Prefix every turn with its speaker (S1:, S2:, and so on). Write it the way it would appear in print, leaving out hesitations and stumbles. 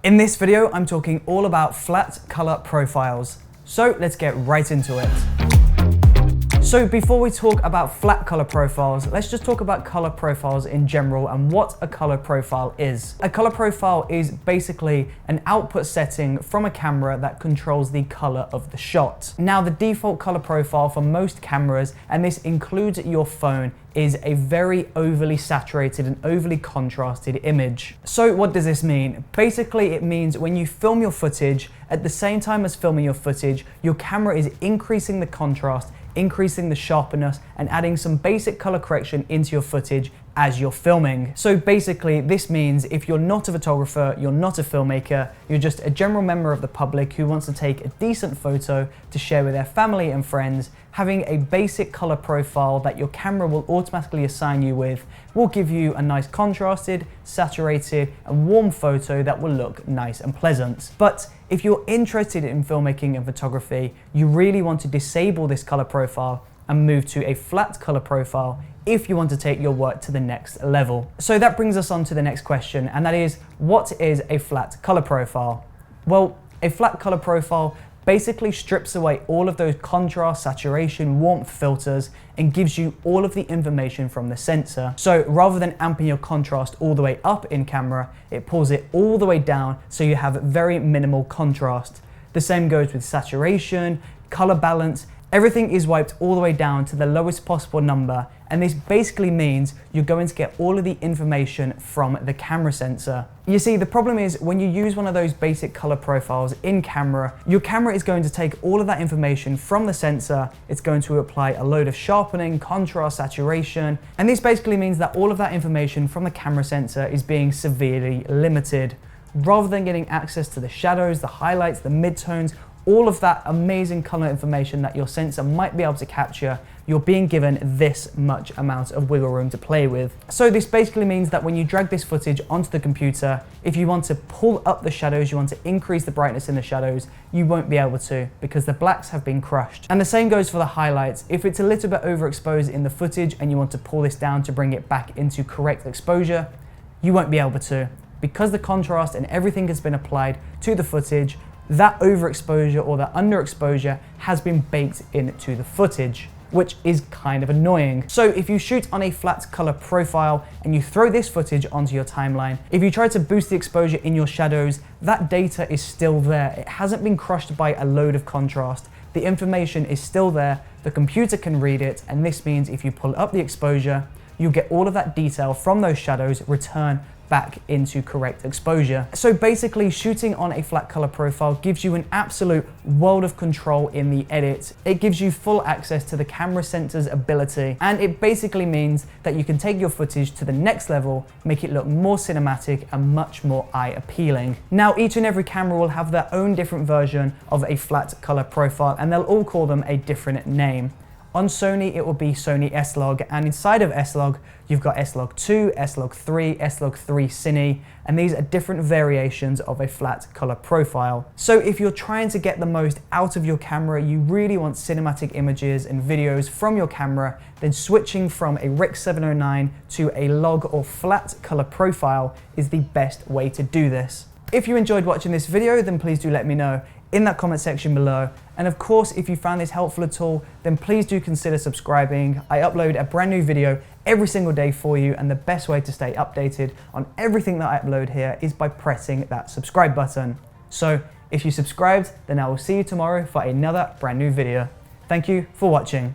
S1: In this video, I'm talking all about flat color profiles. So let's get right into it. So before we talk about flat color profiles, let's just talk about color profiles in general and what a color profile is. A color profile is basically an output setting from a camera that controls the color of the shot. Now, the default color profile for most cameras, and this includes your phone, is a very overly saturated and overly contrasted image. So what does this mean? Basically, it means when you film your footage, at the same time as filming your footage, your camera is increasing the contrast, increasing the sharpness, and adding some basic color correction into your footage as you're filming. So basically, this means if you're not a photographer, you're not a filmmaker, you're just a general member of the public who wants to take a decent photo to share with their family and friends, having a basic color profile that your camera will automatically assign you with will give you a nice contrasted, saturated, and warm photo that will look nice and pleasant. But if you're interested in filmmaking and photography, you really want to disable this color profile and move to a flat color profile if you want to take your work to the next level. So that brings us on to the next question, and that is, what is a flat color profile? Well, a flat color profile basically strips away all of those contrast, saturation, warmth filters and gives you all of the information from the sensor. So rather than amping your contrast all the way up in camera, it pulls it all the way down so you have very minimal contrast. The same goes with saturation, color balance. Everything is wiped all the way down to the lowest possible number, and this basically means you're going to get all of the information from the camera sensor. You see, the problem is when you use one of those basic color profiles in camera, your camera is going to take all of that information from the sensor, it's going to apply a load of sharpening, contrast, saturation, and this basically means that all of that information from the camera sensor is being severely limited. Rather than getting access to the shadows, the highlights, the midtones, all of that amazing color information that your sensor might be able to capture, you're being given this much amount of wiggle room to play with. So this basically means that when you drag this footage onto the computer, if you want to pull up the shadows, you want to increase the brightness in the shadows, you won't be able to because the blacks have been crushed. And the same goes for the highlights. If it's a little bit overexposed in the footage and you want to pull this down to bring it back into correct exposure, you won't be able to because the contrast and everything has been applied to the footage. That overexposure or that underexposure has been baked into the footage, which is kind of annoying. So if you shoot on a flat color profile and you throw this footage onto your timeline, if you try to boost the exposure in your shadows, that data is still there. It hasn't been crushed by a load of contrast. The information is still there, the computer can read it, and this means if you pull up the exposure, you get all of that detail from those shadows return back into correct exposure. So basically, shooting on a flat color profile gives you an absolute world of control in the edit. It gives you full access to the camera sensor's ability, and it basically means that you can take your footage to the next level, make it look more cinematic and much more eye appealing. Now, each and every camera will have their own different version of a flat color profile, and they'll all call them a different name. On Sony, it will be Sony S-Log, and inside of S-Log, you've got S-Log 2, S-Log 3, S-Log 3 Cine, and these are different variations of a flat color profile. So if you're trying to get the most out of your camera, you really want cinematic images and videos from your camera, then switching from a Rec 709 to a log or flat color profile is the best way to do this. If you enjoyed watching this video, then please do let me know in that comment section below. And of course, if you found this helpful at all, then please do consider subscribing. I upload a brand new video every single day for you, and the best way to stay updated on everything that I upload here is by pressing that subscribe button. So if you subscribed, then I will see you tomorrow for another brand new video. Thank you for watching.